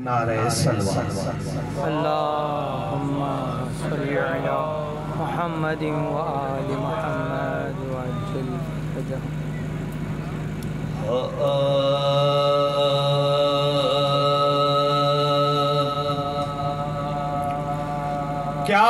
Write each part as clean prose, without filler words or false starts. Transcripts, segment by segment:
नारे सल्लल्लाहु अल्लाहुम्मा सल्ली अला मुहम्मदिन व आलि मुहम्मद व अज्जिल फरजहु। क्या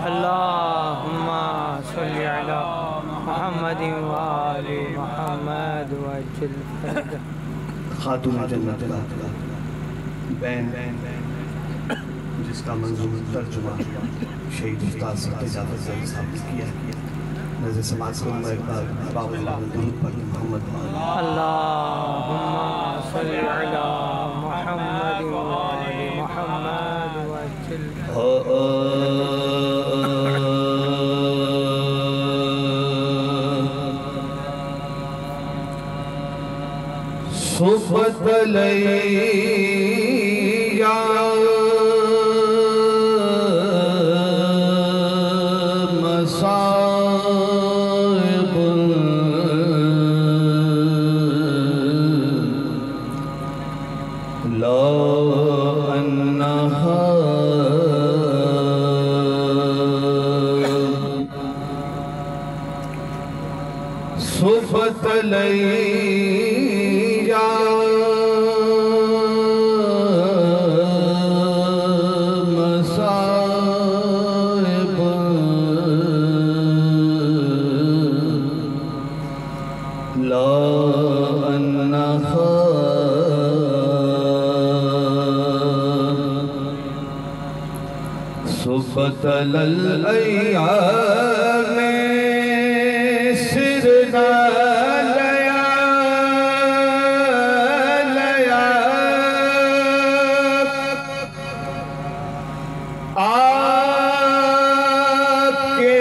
अल्लाहुम्मा सल्ली अला मुहम्मदिन व आलि मुहम्मद व अज्जिल फरजहु। खातून जन्नत बैन जिसका मंजूर तर्जुमा शहीद उस्ताद साहब ने किया। नज़र समाज को एक बार बाबा दुरूद पर मोहम्मद अल्लाहुम्मा सल्ली अला मुहम्मद व आलि मुहम्मद वज्जल सुबतलैया मसाइब ला अन्नहा सुबतलैया सुबतल अय्याम में सिरना लया लया आपके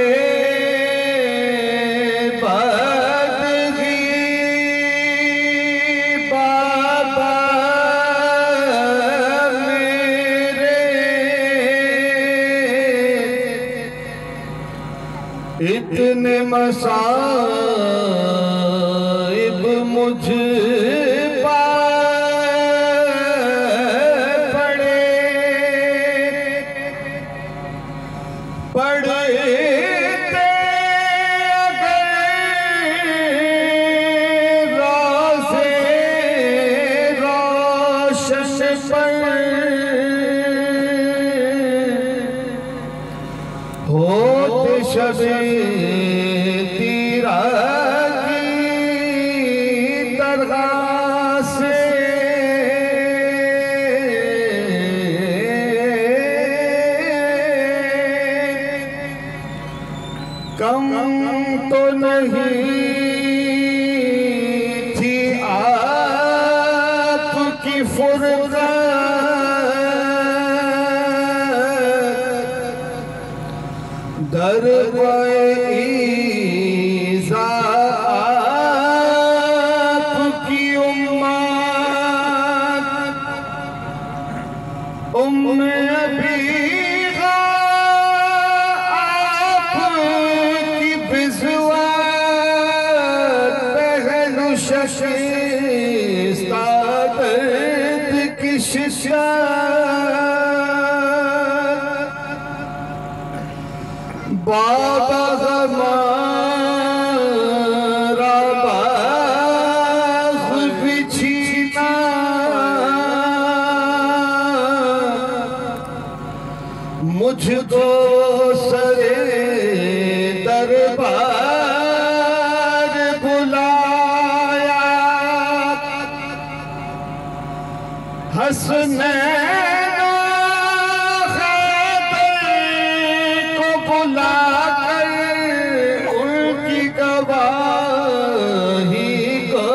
बदगी बाबा इतने मसाइब मुझ पर पड़े पड़ते अगर रोज़े रोशन पर होते शबे तीरा की दरगाह से कम तो नहीं थी आपकी फुरक़त दरबार-ए-ईज़ा आपकी उम्मत उम्मे अबीहा आपकी बिज़वात पहलू शकीस्ता दर्द की शिशात बाबा हमारा बाग़ बिछीना मुझको सरे दरबार बुलाया हसनैन को बुला उनकी गवाही को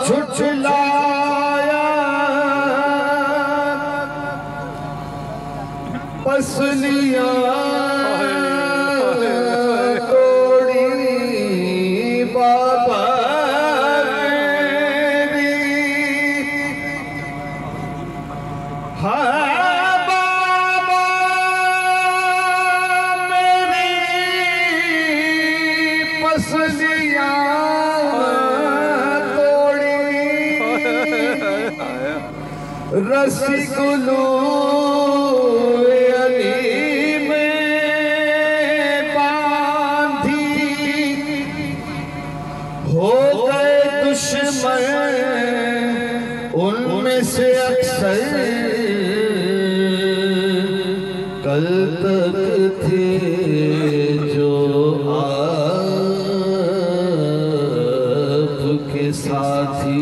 झुठलाया पसलियां तोड़ी बाबा रसिकुलू अली में बांधी हो गए दुश्मन उनमें से अक्सर कल तक थे जो आपके साथी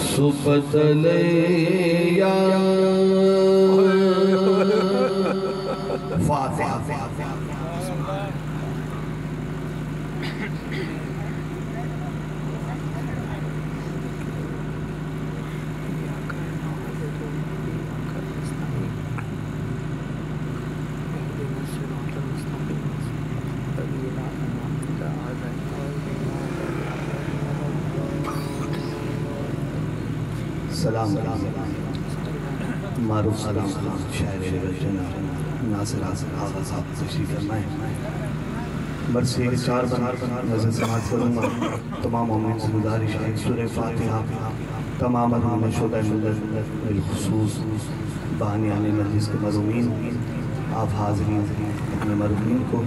सुबतलैया फातिहा सलाम मारूफ सलाम शायर नासिर आगा साहब तशरीफ फरमाएं। बस एक चार बनार नजर समाज करूँगा। तमाम मोमिन से गुजारिश है सूरह फातिहा तमाम शुदा बिलखुसूस बहानियान मजलिस के मज़मून आप हाज़रीन अपने मरहूमीन को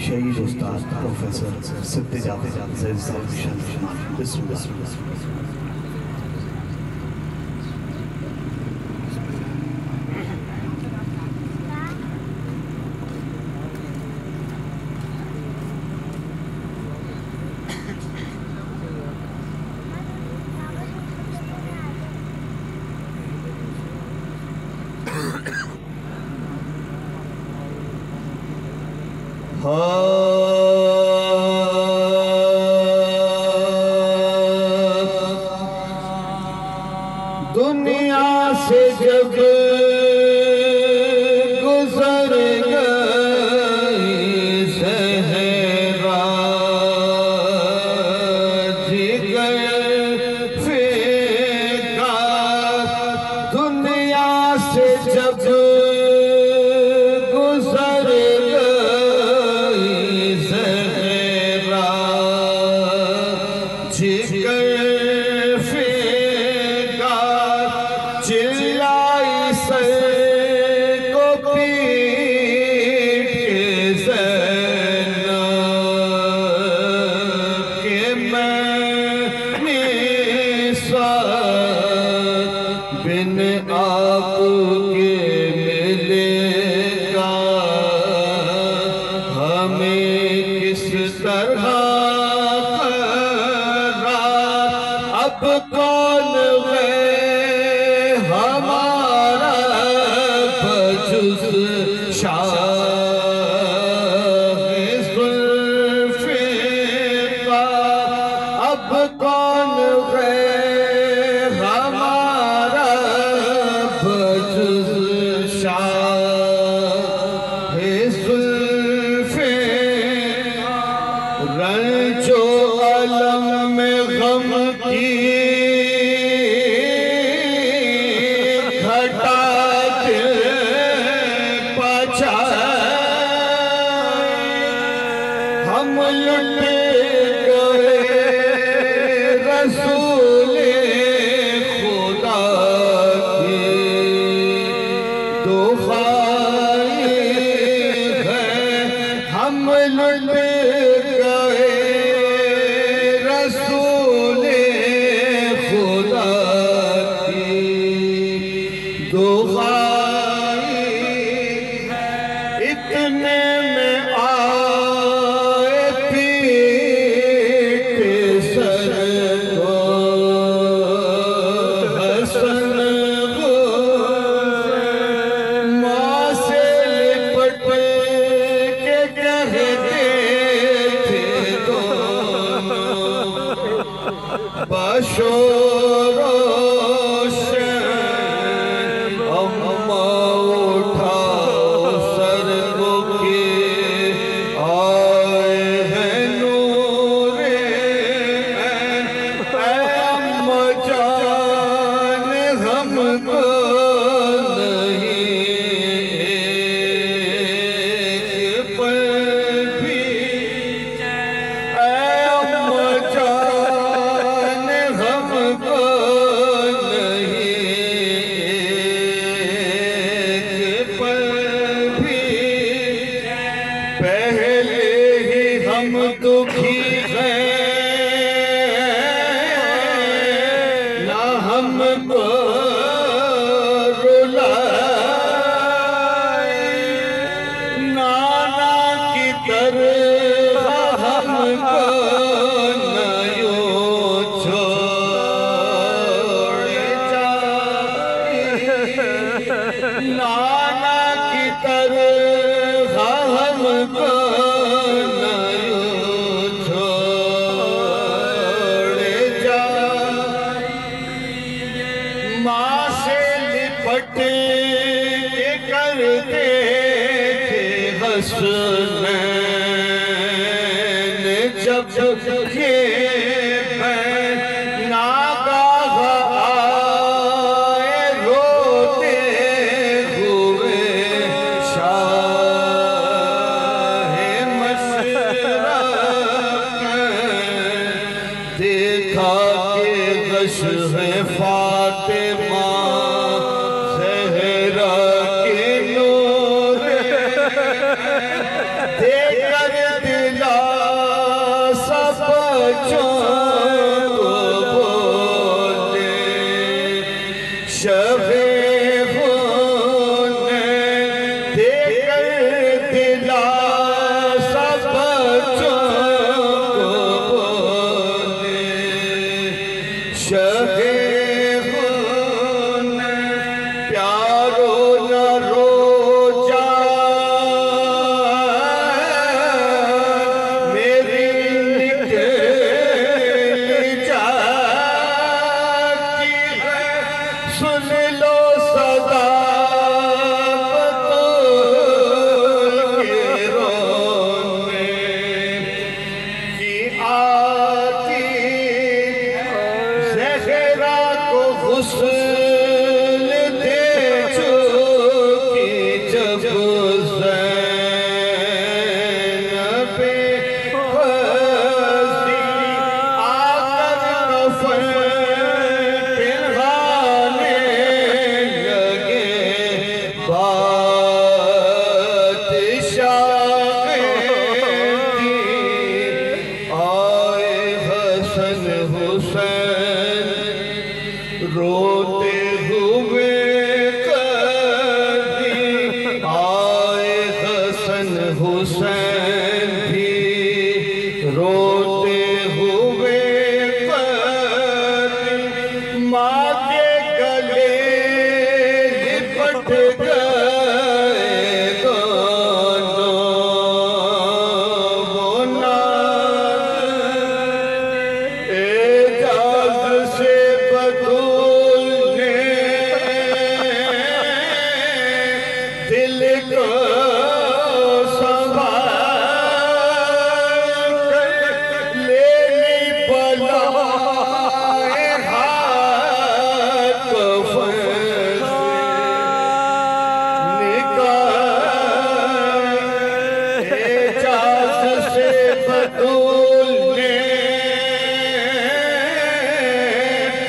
शहीद उस्ताद प्रोफेसर सिद्दीक़ जावेद ज़ैद साहब की शान में शुमार। बिस्मिल्लाह। दुनिया से जब गुजर गई सहरा जिगर फेंका, दुनिया से जब गुजर गई सहरा जिगर चिल्लाई सर को पीट के ज़ैनब के मैंने बिन आपके मिलेगा हमें किस तरह अब कौन है हमारा बजुज़ शाहे ज़ुल्फ़े का, अब कौन है हमारा बजुज़ शाहे ज़ुल्फ़े रंजो अलम में गम की हम लुट गए रसूले खुदा की दुहाई है, हम लुट गए रसूले खुदा की दुहाई है। इतने में आए पीट सर को हसन माँ से लिपट के कहते थे दोनों बशोरो दुखी है ना हमको रुलाए, नाना की तरह हमको न यूं छोड़ जाए, नाना की तरह हमको करते थे हसनैन जब खुश है फातिमा ज़हरा के नूर देकर दिला सब बोले शबे रोते हुए कभी आए हसन हुसैन भी रोते हुए कभी माँ के गले लिपट गए दोनों वो एजाज से दिल को संभाल ले पला हाथ निकाल एजाज से बतूल ने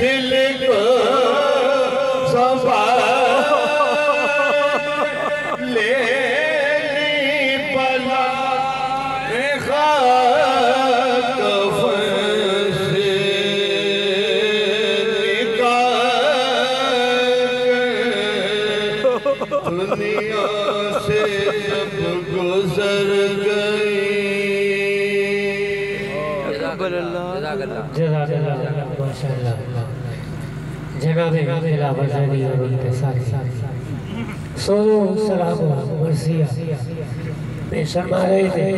दिल को संभाल दुनिया से जब गुजर गई जनाबे खिलाफत अली और उनके साथ सोलो सलाम मर्सिया में शर्मा रहे थे।